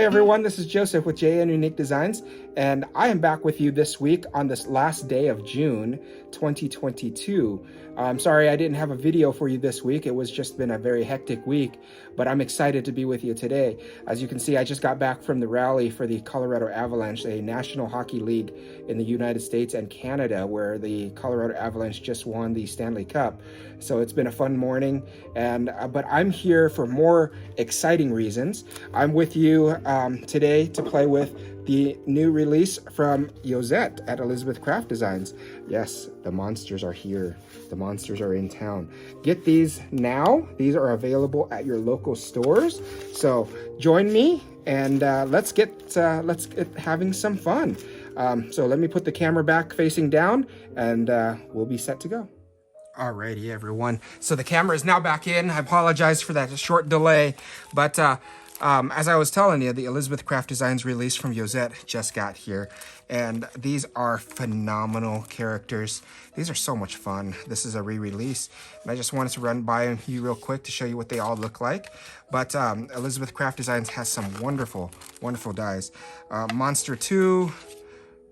everyone, this is Joseph with JN Unique Designs, and I am back with you this week on this last day of June 2022. I'm sorry I didn't have a video for you this week. It was just been a very hectic week, but I'm excited to be with you today. As you can see, I just got back from the rally for the Colorado Avalanche, a National Hockey League in the United States and Canada, where the Colorado Avalanche just won the Stanley Cup. So it's been a fun morning, and but I'm here for more exciting reasons. I'm with you today to play with the new release from Josette at Elizabeth Craft Designs. Yes, the monsters are here. The monsters are in town. Get these now. These are available at your local stores. So join me and let's get having some fun. So let me put the camera back facing down and we'll be set to go. Alrighty, everyone. So the camera is now back in. I apologize for that short delay, but as I was telling you, the Elizabeth Craft Designs release from Josette just got here, and these are phenomenal characters. These are so much fun. This is a re-release, and I just wanted to run by you real quick to show you what they all look like. But Elizabeth Craft Designs has some wonderful, wonderful dies. Monster 2,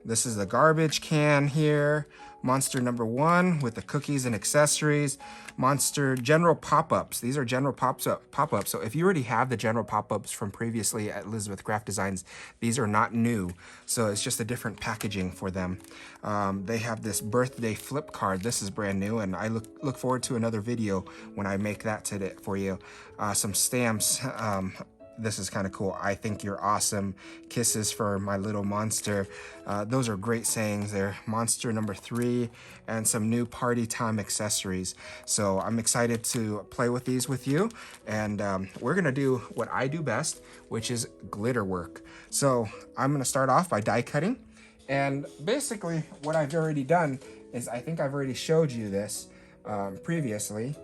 this is the garbage can here. Monster number 1 with the cookies and accessories. Monster general pop-ups. These are general pop-ups. So if you already have the general pop-ups from previously at Elizabeth Craft Designs, these are not new. So it's just a different packaging for them. They have this birthday flip card. This is brand new, and I look forward to another video when I make that today for you. Some stamps. This is kind of cool. I think you're awesome. Kisses for my little monster. Those are great sayings there. Monster number 3 and some new party time accessories. So I'm excited to play with these with you. And we're going to do what I do best, which is glitter work. So I'm going to start off by die cutting. And basically what I've already done is I think I've already showed you this previously.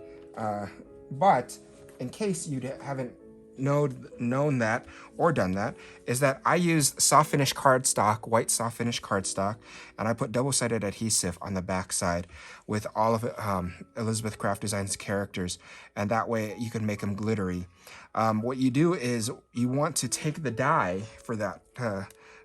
But in case you haven't known that or done that, is that I use soft finish cardstock, white soft finish cardstock, and I put double-sided adhesive on the back side with all of Elizabeth Craft Designs characters, and that way you can make them glittery. What you do is you want to take the die for that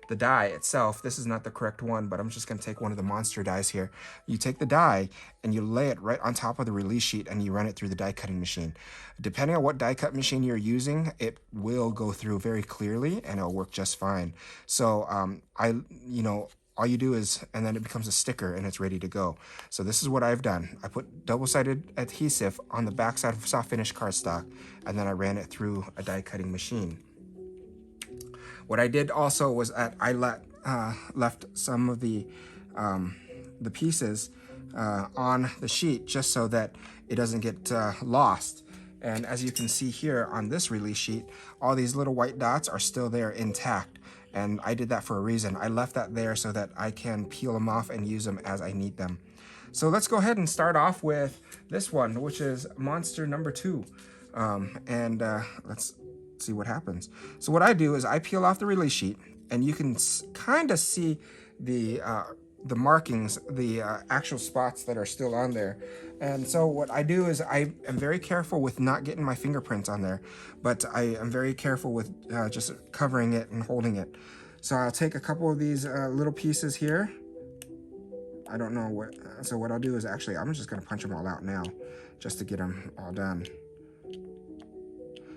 the die itself. This is not the correct one, but I'm just going to take one of the monster dies here. You take the die and you lay it right on top of the release sheet and you run it through the die cutting machine. Depending on what die cut machine you're using, it will go through very clearly and it'll work just fine. So all you do is, and then it becomes a sticker and it's ready to go. So this is what I've done. I put double-sided adhesive on the backside of soft finish cardstock, and then I ran it through a die cutting machine. What I did also was that I left some of the pieces on the sheet just so that it doesn't get lost. And as you can see here on this release sheet, all these little white dots are still there intact. And I did that for a reason. I left that there so that I can peel them off and use them as I need them. So let's go ahead and start off with this one, which is monster number 2. Let's see what happens. So what I do is I peel off the release sheet, and you can kind of see the markings, the actual spots that are still on there. And so what I do is I am very careful with not getting my fingerprints on there, but I am very careful with just covering it and holding it. So I'll take a couple of these little pieces here. I don't know what, so what I'll do is actually I'm just going to punch them all out now just to get them all done.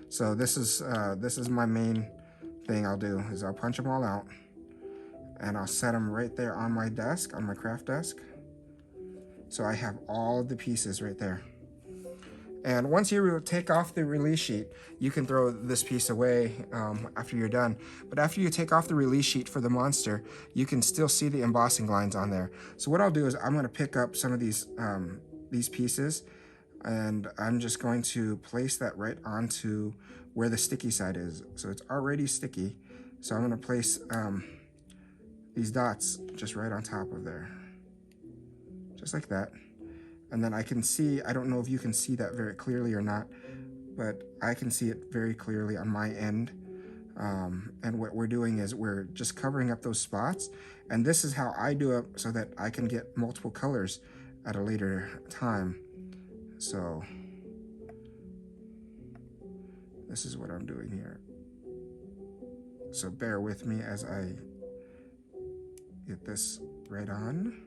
So this is my main thing I'll do, is I'll punch them all out and I'll set them right there on my desk, on my craft desk. So I have all the pieces right there. And once you take off the release sheet, you can throw this piece away after you're done. But after you take off the release sheet for the monster, you can still see the embossing lines on there. So what I'll do is I'm going to pick up some of these pieces, and I'm just going to place that right onto where the sticky side is. So it's already sticky. So I'm going to place these dots just right on top of there. Just like that. And then I can see, I don't know if you can see that very clearly or not, but I can see it very clearly on my end. And what we're doing is we're just covering up those spots. And this is how I do it so that I can get multiple colors at a later time. So this is what I'm doing here. So bear with me as I get this right on.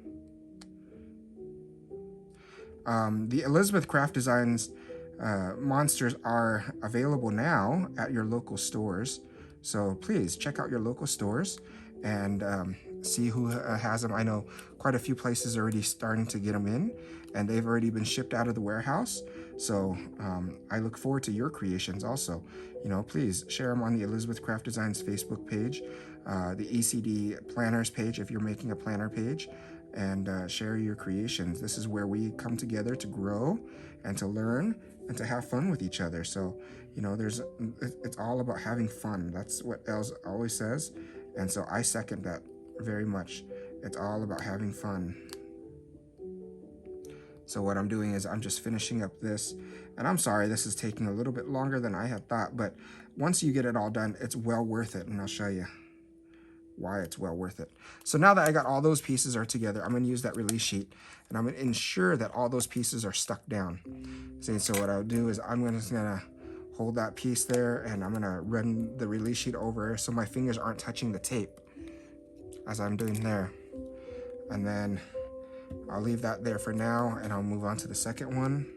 The Elizabeth Craft Designs monsters are available now at your local stores. So please check out your local stores and see who has them. I know quite a few places are already starting to get them in, and they've already been shipped out of the warehouse. So I look forward to your creations also. You know, please share them on the Elizabeth Craft Designs Facebook page, the ECD planners page if you're making a planner page, and share your creations. This is where we come together to grow and to learn and to have fun with each other. So, you know, it's all about having fun. That's what Els always says. And so I second that very much. It's all about having fun. So what I'm doing is I'm just finishing up this, and I'm sorry this is taking a little bit longer than I had thought, but once you get it all done, it's well worth it, and I'll show you why it's well worth it. So now that I got all those pieces are together, I'm going to use that release sheet, and I'm going to ensure that all those pieces are stuck down. See, so what I'll do is I'm just going to hold that piece there, and I'm going to run the release sheet over so my fingers aren't touching the tape as I'm doing there. And then I'll leave that there for now, and I'll move on to the second one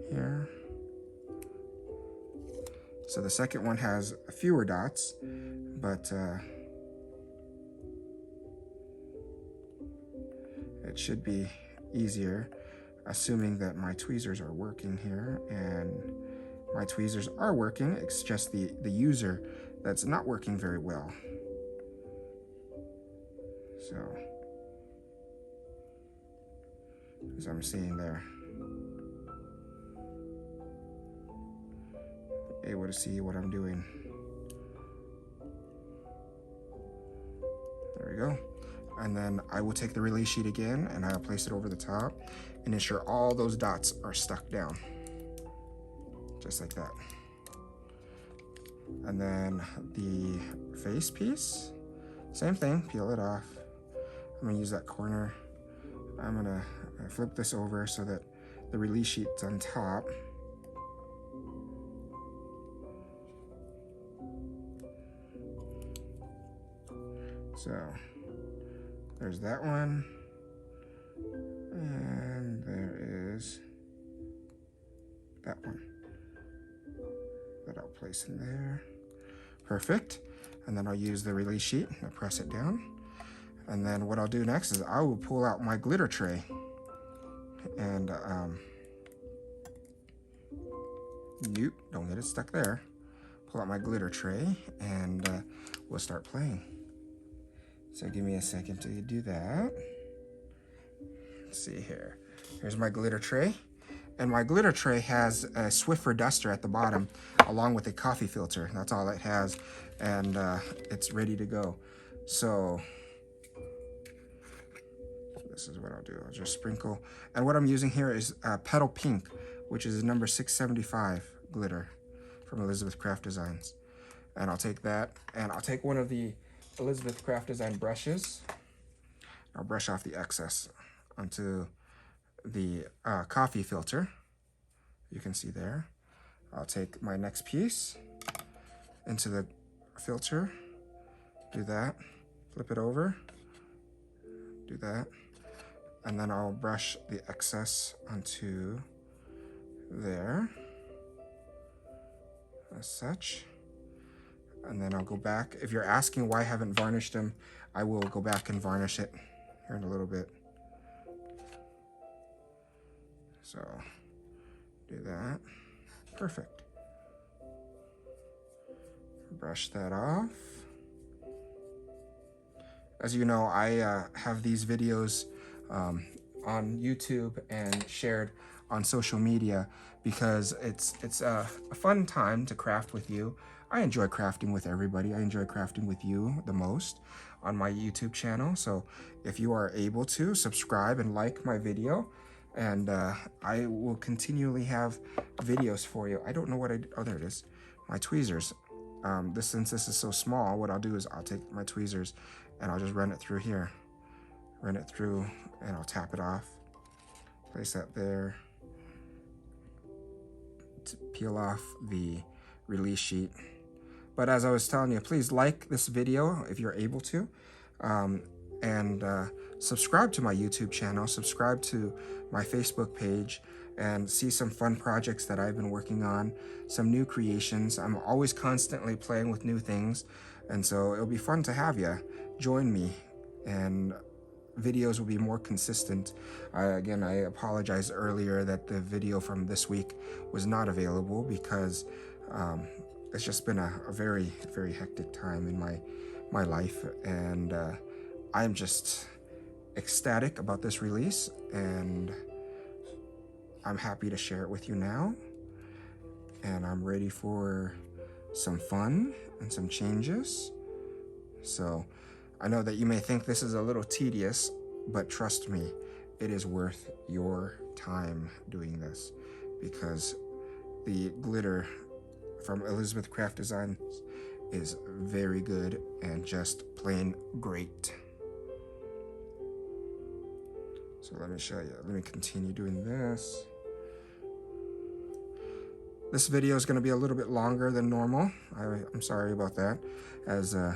here. So the second one has fewer dots, but it should be easier, assuming that my tweezers are working here, and my tweezers are working. It's just the user that's not working very well. So, as I'm seeing there, able to see what I'm doing. There we go. And then I will take the release sheet again, and I'll place it over the top and ensure all those dots are stuck down, just like that. And then the face piece, same thing, peel it off. I'm gonna use that corner. I'm gonna flip this over so that the release sheet's on top. So there's that one, and there is that one that I'll place in there. Perfect. And then I'll use the release sheet and press it down. And then what I'll do next is I will pull out my glitter tray, and don't get it stuck there. Pull out my glitter tray, and we'll start playing. So give me a second to do that. Let's see here. Here's my glitter tray. And my glitter tray has a Swiffer duster at the bottom, along with a coffee filter. That's all it has. And it's ready to go. So this is what I'll do. I'll just sprinkle. And what I'm using here is Petal Pink, which is number 675 glitter from Elizabeth Craft Designs. And I'll take that, and I'll take one of the Elizabeth Craft Design brushes. I'll brush off the excess onto the coffee filter. You can see there. I'll take my next piece into the filter, do that, flip it over, do that, and then I'll brush the excess onto there, as such. And then I'll go back. If you're asking why I haven't varnished them, I will go back and varnish it here in a little bit. So, do that. Perfect. Brush that off. As you know, I have these videos on YouTube and shared on social media because it's a fun time to craft with you. I enjoy crafting with everybody. I enjoy crafting with you the most on my YouTube channel. So if you are able to, subscribe and like my video, and I will continually have videos for you. I don't know what oh, there it is. My tweezers. Since this is so small, what I'll do is I'll take my tweezers and I'll just run it through here. Run it through, and I'll tap it off. Place that there. To peel off the release sheet. But as I was telling you, please like this video if you're able to. And subscribe to my YouTube channel, subscribe to my Facebook page, and see some fun projects that I've been working on, some new creations. I'm always constantly playing with new things, and so it'll be fun to have you join me, and videos will be more consistent. Again, I apologize earlier that the video from this week was not available because it's just been a very, very hectic time in my life, and I'm just ecstatic about this release, and I'm happy to share it with you now. And I'm ready for some fun and some changes. So I know that you may think this is a little tedious, but trust me, it is worth your time doing this, because the glitter from Elizabeth Craft Designs is very good and just plain great. So let me show you. Let me continue doing this. This video is going to be a little bit longer than normal. I'm sorry about that, as I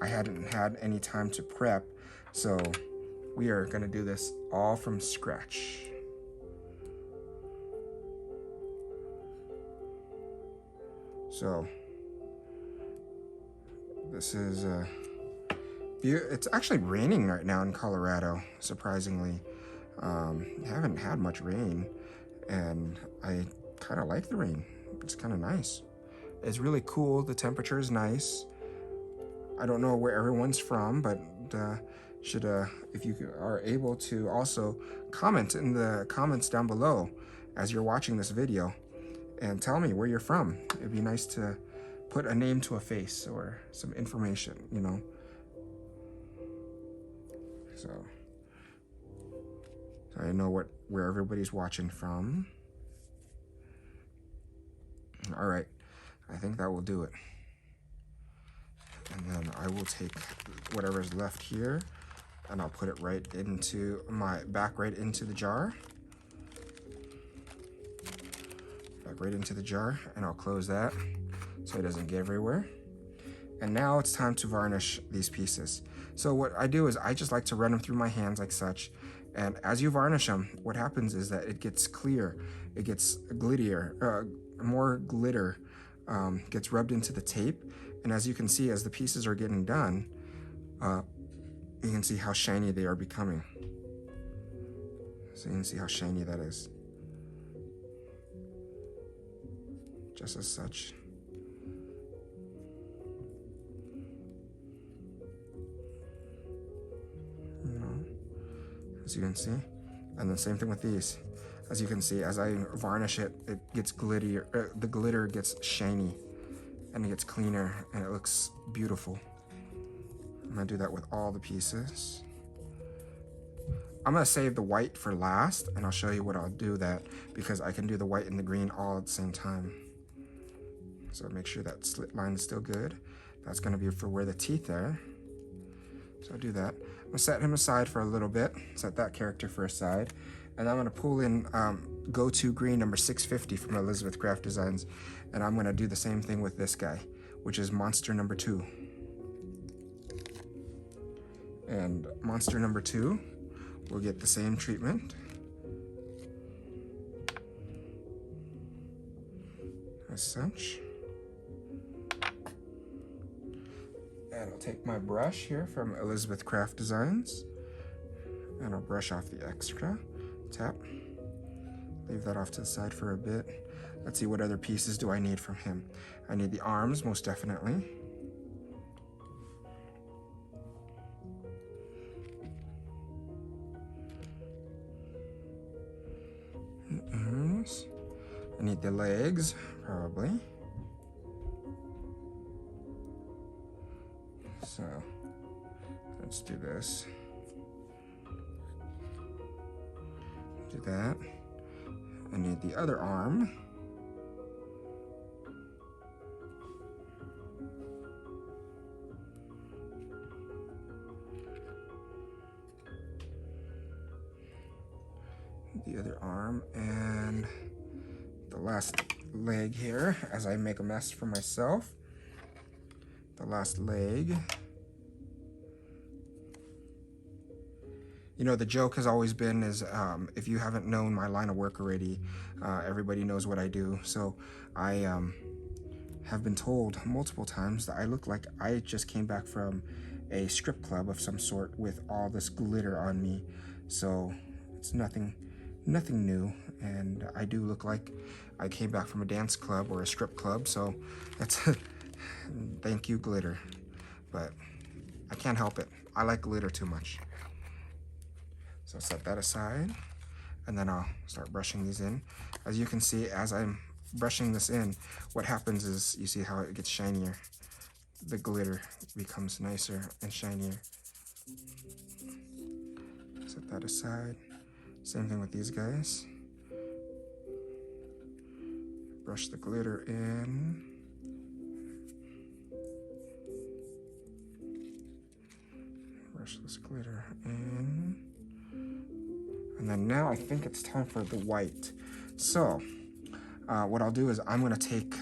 hadn't had any time to prep. So we are going to do this all from scratch. So this is it's actually raining right now in Colorado, surprisingly. Haven't had much rain, and I kind of like the rain. It's kind of nice. It's really cool. The temperature is nice. I don't know where everyone's from, but if you are able to also comment in the comments down below as you're watching this video and tell me where you're from. It'd be nice to put a name to a face or some information, you know. So I know where everybody's watching from. All right, I think that will do it. And then I will take whatever's left here, and I'll put it right into right into the jar. Back right into the jar, and I'll close that so it doesn't get everywhere. And now it's time to varnish these pieces. So what I do is I just like to run them through my hands like such. And as you varnish them, what happens is that it gets clear, it gets glittier, more glitter gets rubbed into the tape. And as you can see, as the pieces are getting done, you can see how shiny they are becoming. So you can see how shiny that is. Just as such. As you can see, and the same thing with these. As you can see, as I varnish it, it gets glittier, the glitter gets shiny, and it gets cleaner, and it looks beautiful. I'm gonna do that with all the pieces. I'm gonna save the white for last, and I'll show you what I'll do that, because I can do the white and the green all at the same time. So make sure that slit line is still good. That's gonna be for where the teeth are. So I'll do that. I'm gonna set him aside for a little bit, set that character for aside, and I'm gonna pull in Go-To Green number 650 from Elizabeth Craft Designs, and I'm gonna do the same thing with this guy, which is Monster number 2. And Monster number 2 will get the same treatment. As such. And I'll take my brush here from Elizabeth Craft Designs, and I'll brush off the extra. Tap. Leave that off to the side for a bit. Let's see, what other pieces do I need from him? I need the arms, most definitely. The arms. I need the legs, probably. So let's do this. Do that. I need the other arm. The other arm and the last leg here as I make a mess for myself. the last leg. You know, the joke has always been is if you haven't known my line of work already, everybody knows what I do. So I have been told multiple times that I look like I just came back from a strip club of some sort with all this glitter on me. So it's nothing new, and I do look like I came back from a dance club or a strip club. So that's thank you, glitter. But I can't help it. I like glitter too much. So set that aside, and then I'll start brushing these in. As you can see, as I'm brushing this in, what happens is, you see how it gets shinier. The glitter becomes nicer and shinier. Set that aside. Same thing with these guys. Brush the glitter in. Brush this glitter in. And then now I think it's time for the white. So what I'll do is I'm going to take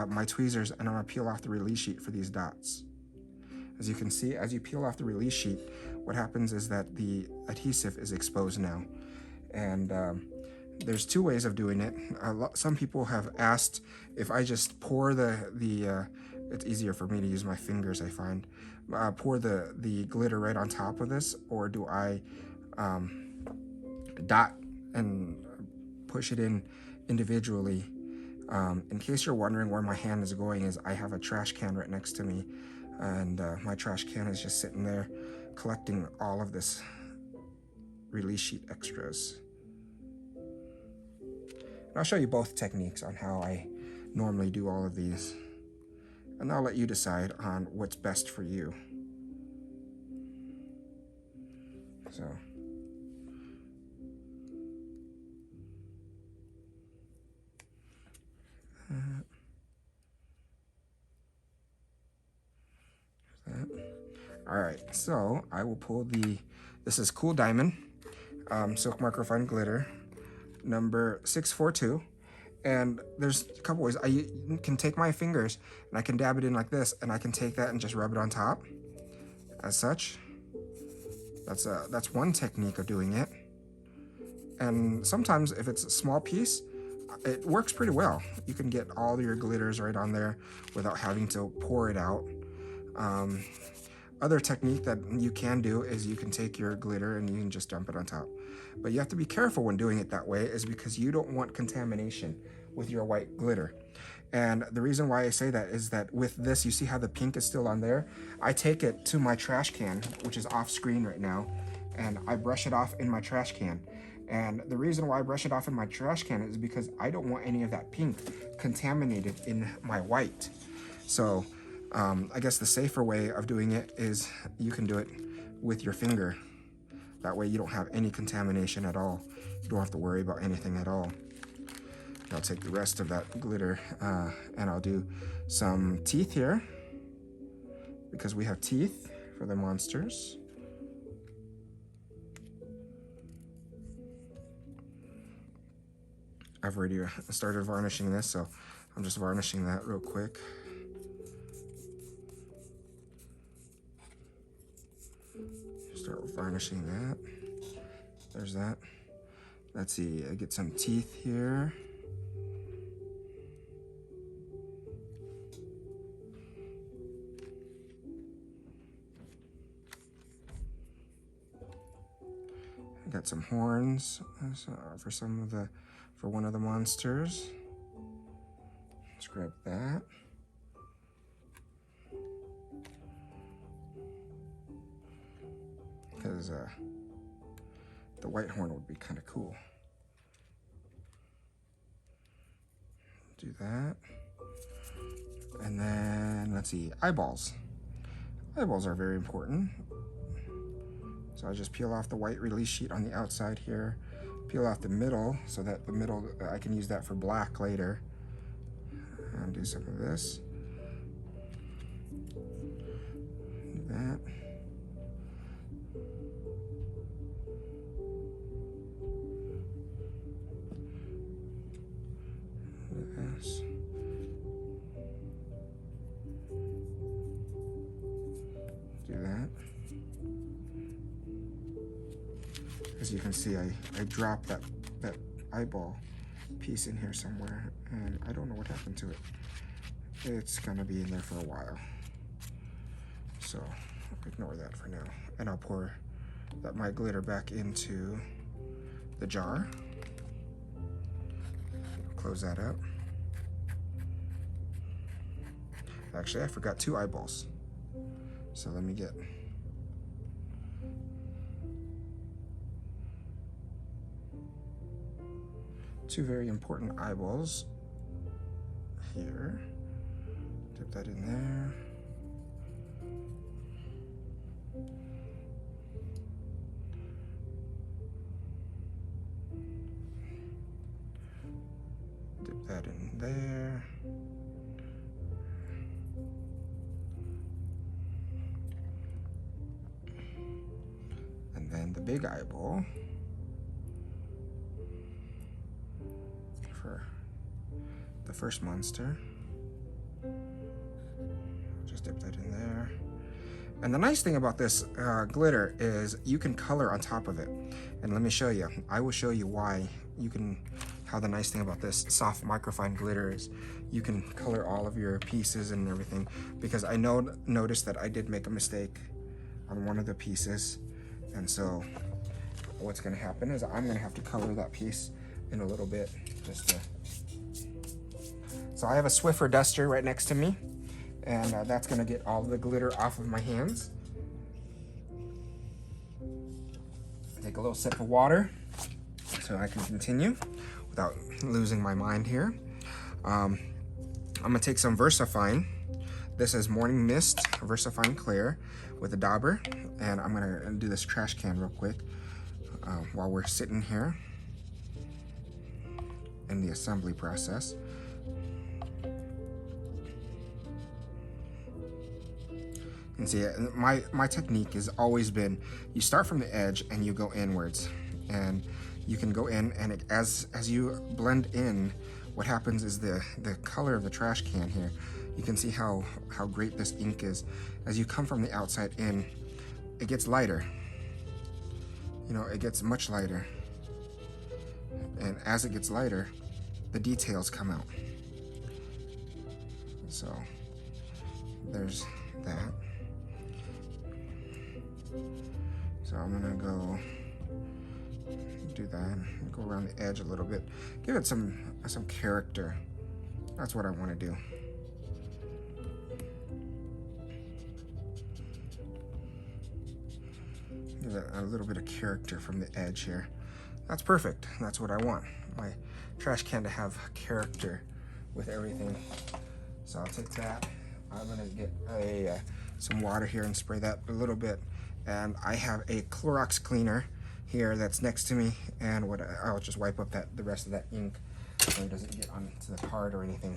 my tweezers and I'm going to peel off the release sheet for these dots. As you can see, as you peel off the release sheet, what happens is that the adhesive is exposed now. And there's two ways of doing it. Some people have asked if I just pour it's easier for me to use my fingers, I find. Pour the glitter right on top of this, or do I dot and push it in individually? In case you're wondering where my hand is going, is I have a trash can right next to me, and my trash can is just sitting there collecting all of this release sheet extras. And I'll show you both techniques on how I normally do all of these, and I'll let you decide on what's best for you. So all right, so I will pull this is Cool Diamond Silk Microfine Glitter number 642, and there's a couple ways. I can take my fingers and I can dab it in like this, and I can take that and just rub it on top as such. That's one technique of doing it. And sometimes if it's a small piece, it works pretty well. You can get all your glitters right on there without having to pour it out. Other technique that you can do is you can take your glitter and you can just dump it on top. But you have to be careful when doing it that way, is because you don't want contamination with your white glitter. And the reason why I say that is that with this, you see how the pink is still on there? I take it to my trash can, which is off screen right now, and I brush it off in my trash can. And the reason why I brush it off in my trash can is because I don't want any of that pink contaminated in my white. So I guess the safer way of doing it is you can do it with your finger. That way you don't have any contamination at all. You don't have to worry about anything at all. I'll take the rest of that glitter and I'll do some teeth here, because we have teeth for the monsters. I've already started varnishing this, so I'm just varnishing that real quick. Start varnishing that. There's that. Let's see, I get some teeth here. I got some horns for one of the monsters. Let's grab that. Because the white horn would be kind of cool. Do that. And then, let's see, eyeballs. Eyeballs are very important. So I just peel off the white release sheet on the outside here, peel off the middle so that the middle, I can use that for black later. And do some of this. Do that. Do this. As you can see, I dropped that eyeball piece in here somewhere, and I don't know what happened to it. It's gonna be in there for a while, so ignore that for now. And I'll pour my glitter back into the jar. Close that up. Actually, I forgot 2 eyeballs, so let me get 2 very important eyeballs here. Dip that in there. Dip that in there. And then the big eyeball for the first monster. Just dip that in there. And the nice thing about this glitter is you can color on top of it. And let me show you. I will show you why how the nice thing about this soft microfine glitter is you can color all of your pieces and everything, because I noticed that I did make a mistake on one of the pieces. And so what's gonna happen is I'm gonna have to color that piece in a little bit So I have a Swiffer duster right next to me, and that's gonna get all the glitter off of my hands. Take a little sip of water so I can continue without losing my mind here. I'm gonna take some VersaFine. This is Morning Mist VersaFine Clear with a dauber, and I'm gonna do this trash can real quick while we're sitting here in the assembly process. And see, my technique has always been, you start from the edge and you go inwards, and you can go in, and as you blend in, what happens is the color of the trash can here, you can see how great this ink is. As you come from the outside in, it gets lighter. You know, it gets much lighter. And as it gets lighter, the details come out. So there's that. So I'm gonna go do that, go around the edge a little bit, give it some character. That's what I want to do. Give it a little bit of character from the edge here. That's perfect. That's what I want. My trash can to have character with everything. So I'll take that. I'm gonna get some water here and spray that a little bit. And I have a Clorox cleaner here that's next to me, and I'll just wipe up the rest of that ink so it doesn't get onto the card or anything.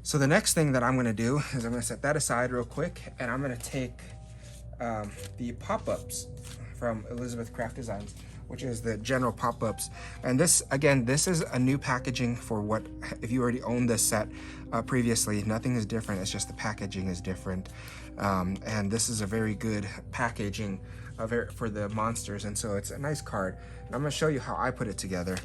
So the next thing that I'm gonna do is I'm gonna set that aside real quick, and I'm gonna take the pop-ups from Elizabeth Craft Designs, which is the general pop-ups. And this, again, this is a new packaging for what, if you already owned this set previously, nothing is different, it's just the packaging is different. And this is a very good packaging for the monsters, and so it's a nice card. And I'm gonna show you how I put it together.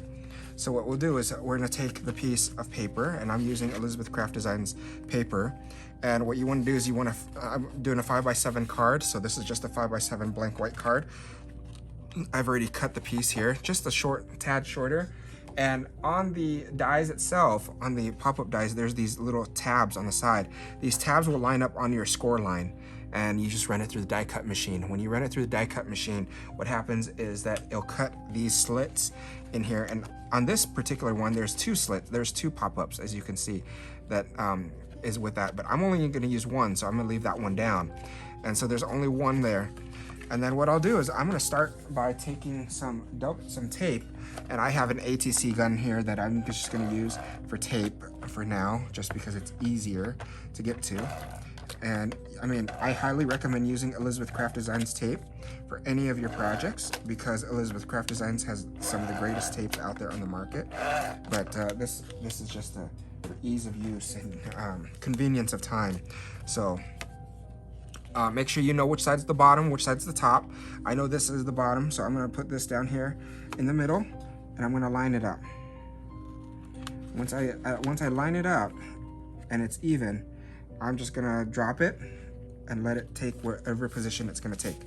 So what we'll do is we're gonna take the piece of paper, and I'm using Elizabeth Craft Designs paper. And what you wanna do is I'm doing a 5x7 card, so this is just a 5x7 blank white card. I've already cut the piece here, just a tad shorter. And on the dies itself, on the pop-up dies, there's these little tabs on the side. These tabs will line up on your score line, and you just run it through the die cut machine. When you run it through the die cut machine, what happens is that it'll cut these slits in here. And on this particular one, there's 2 slits, there's 2 pop-ups, as you can see, that is with that. But I'm only gonna use one, so I'm gonna leave that one down. And so there's only one there. And then what I'll do is I'm gonna start by taking some tape, and I have an ATC gun here that I'm just gonna use for tape for now, just because it's easier to get to. And I mean, I highly recommend using Elizabeth Craft Designs tape for any of your projects, because Elizabeth Craft Designs has some of the greatest tapes out there on the market. But this is just for ease of use and convenience of time. So Make sure you know which side's the bottom, which side's the top. I know this is the bottom, so I'm gonna put this down here in the middle, and I'm gonna line it up. Once I line it up and it's even, I'm just gonna drop it and let it take wherever position it's gonna take.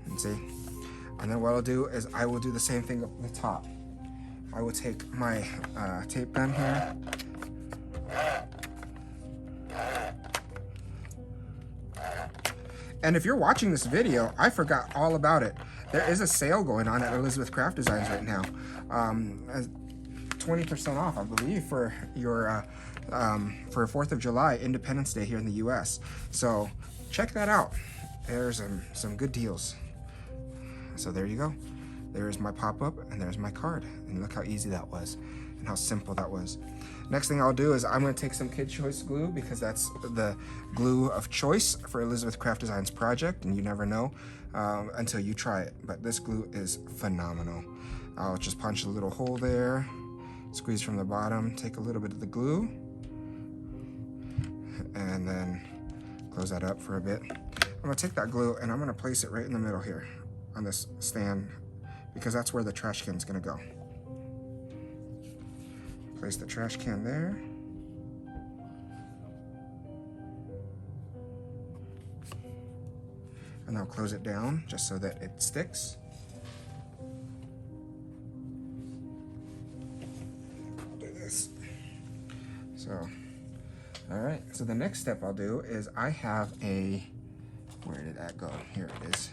And see? And then what I'll do is I will do the same thing up the top. I will take my tape gun here. And if you're watching this video, I forgot all about it. There is a sale going on at Elizabeth Craft Designs right now. 20% off, I believe, for your for 4th of July, Independence Day here in the US. So check that out. There's some good deals. So there you go. There's my pop-up and there's my card. And look how easy that was and how simple that was. Next thing I'll do is I'm going to take some Kid Choice glue, because that's the glue of choice for Elizabeth Craft Designs project, and you never know until you try it. But this glue is phenomenal. I'll just punch a little hole there, squeeze from the bottom, take a little bit of the glue, and then close that up for a bit. I'm going to take that glue and I'm going to place it right in the middle here on this stand, because that's where the trash can is going to go. Place the trash can there. And I'll close it down just so that it sticks. I'll do this. So, all right. So the next step I'll do is I have a, where did that go? Here it is.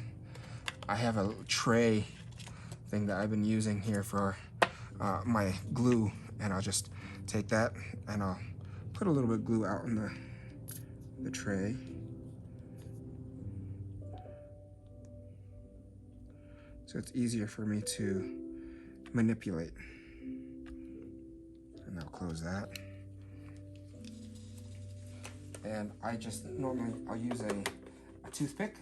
I have a tray thing that I've been using here for my glue. And I'll just take that and I'll put a little bit of glue out on the tray. So it's easier for me to manipulate. And I'll close that. And I just normally, I'll use a toothpick.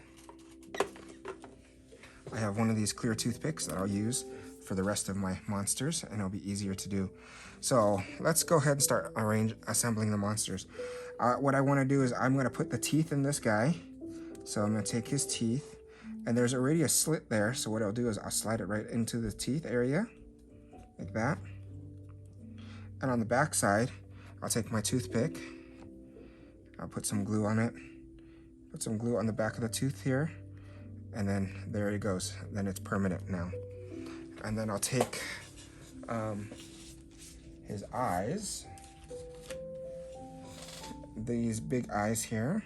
I have one of these clear toothpicks that I'll use for the rest of my monsters, and it'll be easier to do. So let's go ahead and start assembling the monsters. What I want to do is I'm going to put the teeth in this guy. So I'm going to take his teeth, and there's already a slit there. So what I'll do is I'll slide it right into the teeth area, like that. And on the back side, I'll take my toothpick. I'll put some glue on it. Put some glue on the back of the tooth here, and then there it goes. Then it's permanent now. And then I'll take his eyes, these big eyes here,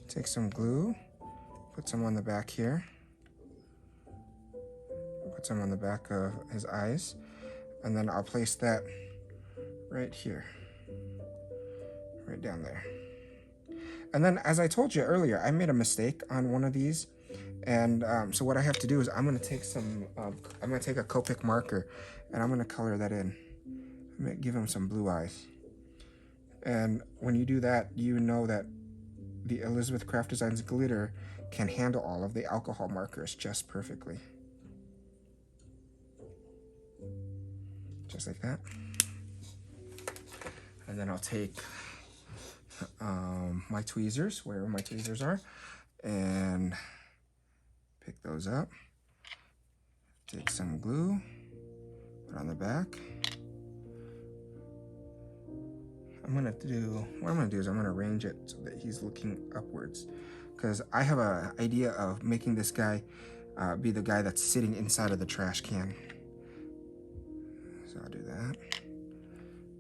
take some glue, put some on the back here, put some on the back of his eyes, and then I'll place that right here, right down there. And then, as I told you earlier, I made a mistake on one of these. And so what I have to do is I'm going to take I'm going to take a Copic marker and I'm going to color that in. I'm going to give him some blue eyes. And when you do that, you know that the Elizabeth Craft Designs glitter can handle all of the alcohol markers just perfectly. Just like that. And then I'll take my tweezers, wherever my tweezers are, and pick those up. Take some glue, put on the back. What I'm gonna do is I'm gonna arrange it so that he's looking upwards, because I have an idea of making this guy be the guy that's sitting inside of the trash can. So I'll do that.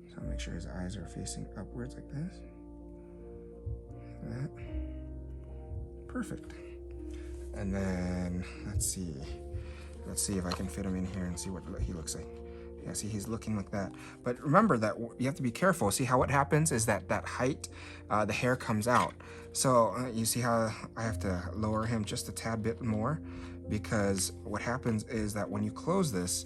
So I'll make sure his eyes are facing upwards like this. Like that. Perfect. And then let's see if I can fit him in here and see what he looks like. Yeah, see, he's looking like that. But remember that you have to be careful. See how what happens is that height, the hair comes out. So you see how I have to lower him just a tad bit more, because what happens is that when you close this,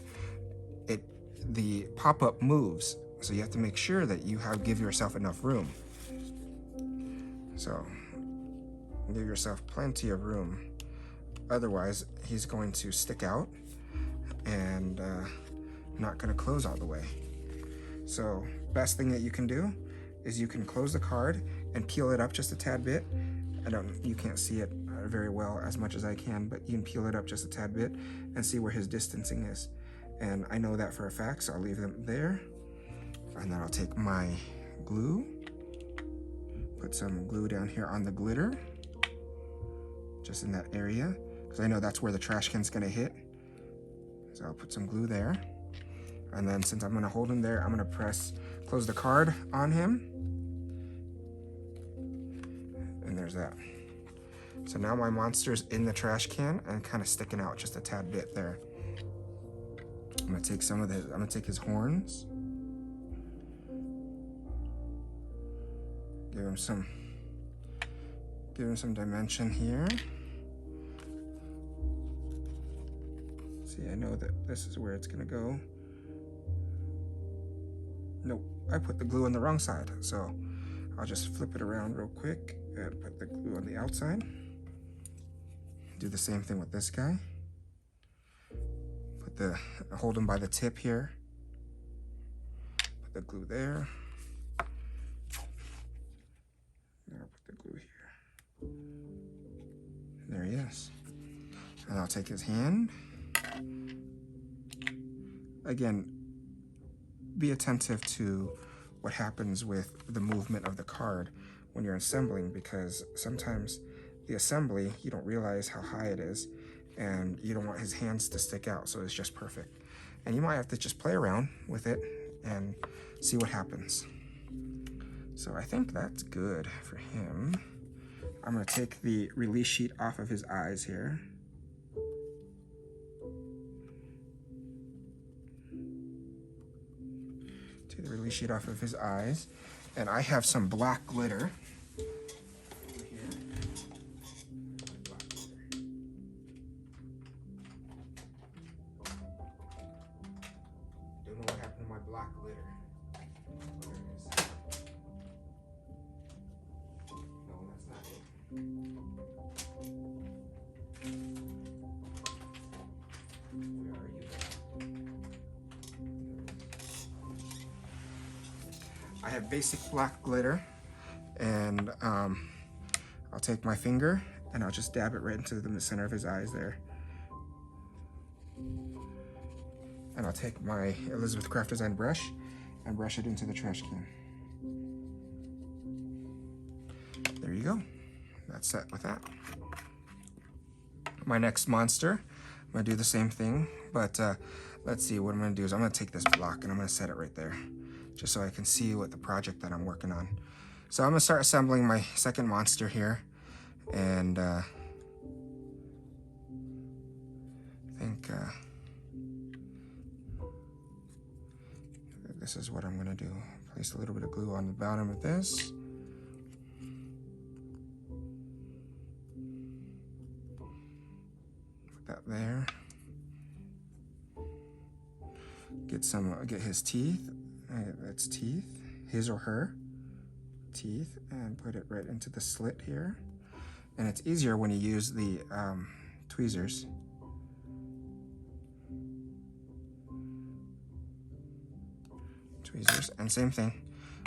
the pop-up moves. So you have to make sure that you give yourself enough room. So give yourself plenty of room. Otherwise, he's going to stick out and not going to close all the way. So best thing that you can do is you can close the card and peel it up just a tad bit, you can't see it very well as much as I can, but you can peel it up just a tad bit and see where his distancing is. And I know that for a fact, so I'll leave them there. And then I'll take my glue, put some glue down here on the glitter, just in that area, because I know that's where the trash can's gonna hit. So I'll put some glue there. And then since I'm gonna hold him there, I'm gonna close the card on him. And there's that. So now my monster's in the trash can and kind of sticking out just a tad bit there. I'm gonna take his horns. Give him some dimension here. See, I know that this is where it's gonna go. Nope, I put the glue on the wrong side, so I'll just flip it around real quick and put the glue on the outside. Do the same thing with this guy. Hold him by the tip here. Put the glue there. Now I'll put the glue here. There he is. And I'll take his hand. Again, be attentive to what happens with the movement of the card when you're assembling, because sometimes the assembly, you don't realize how high it is, and you don't want his hands to stick out, so it's just perfect. And you might have to just play around with it and see what happens. So I think that's good for him. I'm gonna take the release sheet off of his eyes here. Take the release sheet off of his eyes. And I have some black glitter. I have basic black glitter, and I'll take my finger and I'll just dab it right into the center of his eyes there. And I'll take my Elizabeth Craft Design brush and brush it into the trash can. There you go. That's set with that. My next monster, I'm gonna do the same thing, but let's see, what I'm gonna do is I'm gonna take this block and I'm gonna set it right there, just so I can see what the project that I'm working on. So I'm gonna start assembling my second monster here, and I think this is what I'm gonna do. Place a little bit of glue on the bottom of this. Put that there. Get his teeth. That's teeth, his or her teeth, and put it right into the slit here. And it's easier when you use the tweezers. And same thing,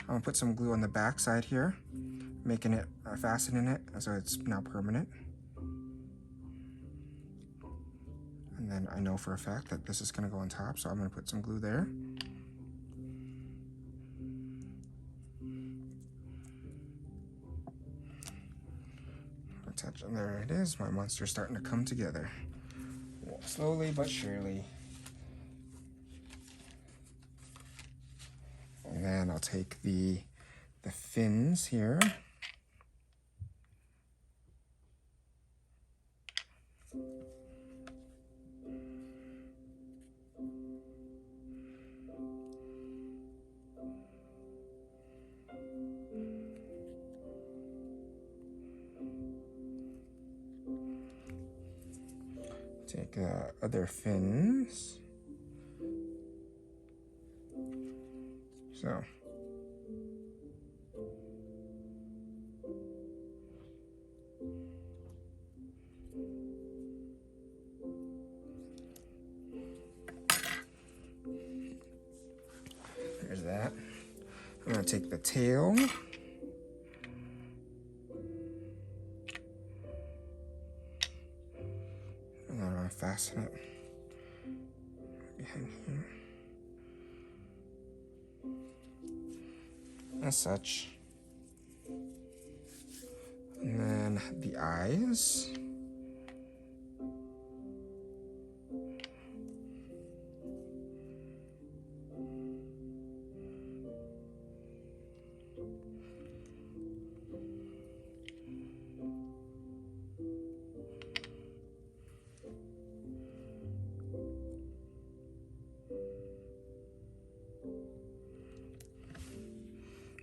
I'm gonna put some glue on the back side here, making it, fastening it so it's now permanent. And then I know for a fact that this is gonna go on top, so I'm gonna put some glue there. Touch, and there it is. My monster's starting to come together, slowly but surely. And then I'll take the fins here. Take other fins. So. There's that. I'm gonna take the tail. And then I'm going to fasten it behind here. As such. And then the eyes.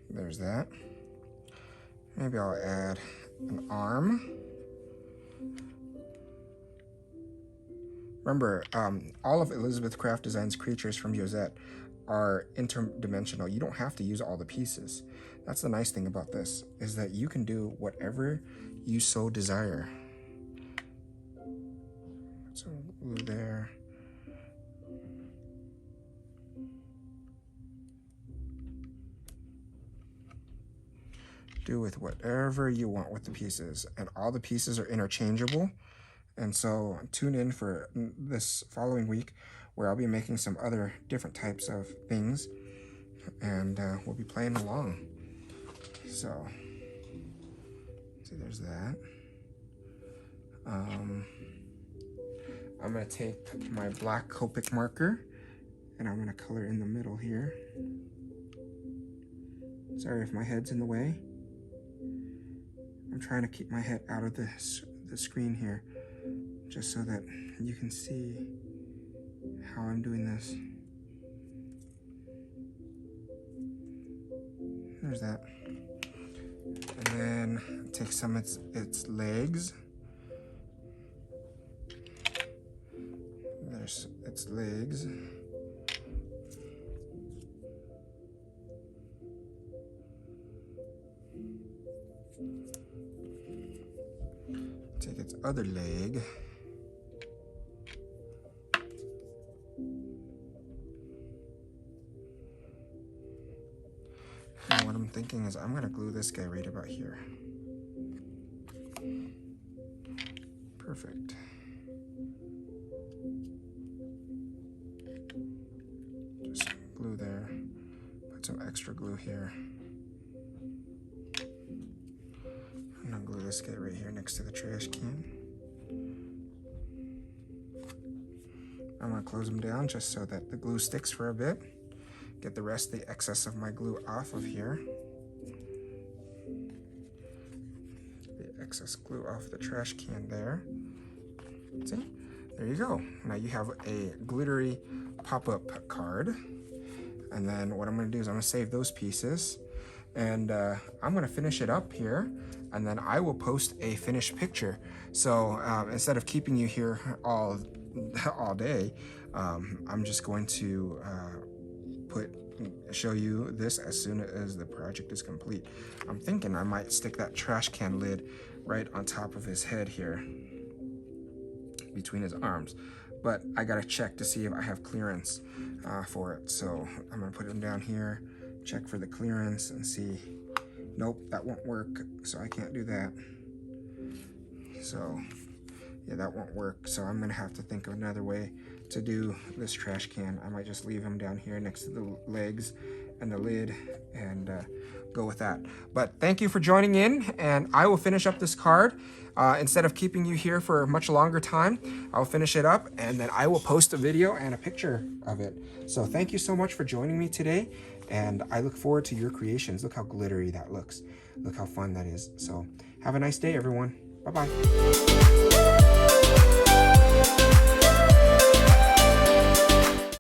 There's that. Maybe I'll add an arm. Remember, all of Elizabeth Craft Design's creatures from Josette are interdimensional. You don't have to use all the pieces. That's the nice thing about this, is that you can do whatever you so desire. So glue there. Do with whatever you want with the pieces, and all the pieces are interchangeable. And so tune in for this following week where I'll be making some other different types of things, and we'll be playing along. So see, there's that. I'm gonna take my black Copic marker and I'm gonna color in the middle here. Sorry if my head's in the way. I'm trying to keep my head out of the screen here, just so that you can see how I'm doing this. There's that. And then take some of its legs. There's its legs. Take its other leg. And what I'm thinking is I'm gonna glue this guy right about here. Perfect. Just glue there. Put some extra glue here. I'm gonna glue this guy right here next to the trash can. I'm gonna close them down just so that the glue sticks for a bit. Get the rest of the excess of my glue off of here. The excess glue off the trash can there. See? There you go. Now you have a glittery pop-up card. And then what I'm gonna do is I'm gonna save those pieces. And I'm gonna finish it up here, and then I will post a finished picture. So instead of keeping you here all day, I'm just going to show you this as soon as the project is complete. I'm thinking I might stick that trash can lid right on top of his head here, between his arms. But I gotta check to see if I have clearance for it. So I'm gonna put him down here, check for the clearance and see. Nope, that won't work, so I can't do that. So yeah, that won't work. So I'm gonna have to think of another way to do this trash can. I might just leave him down here next to the legs and the lid and go with that. But thank you for joining in, and I will finish up this card. Instead of keeping you here for a much longer time, I'll finish it up and then I will post a video and a picture of it. So thank you so much for joining me today, and I look forward to your creations. Look how glittery that looks. Look how fun that is. So have a nice day, everyone. Bye-bye.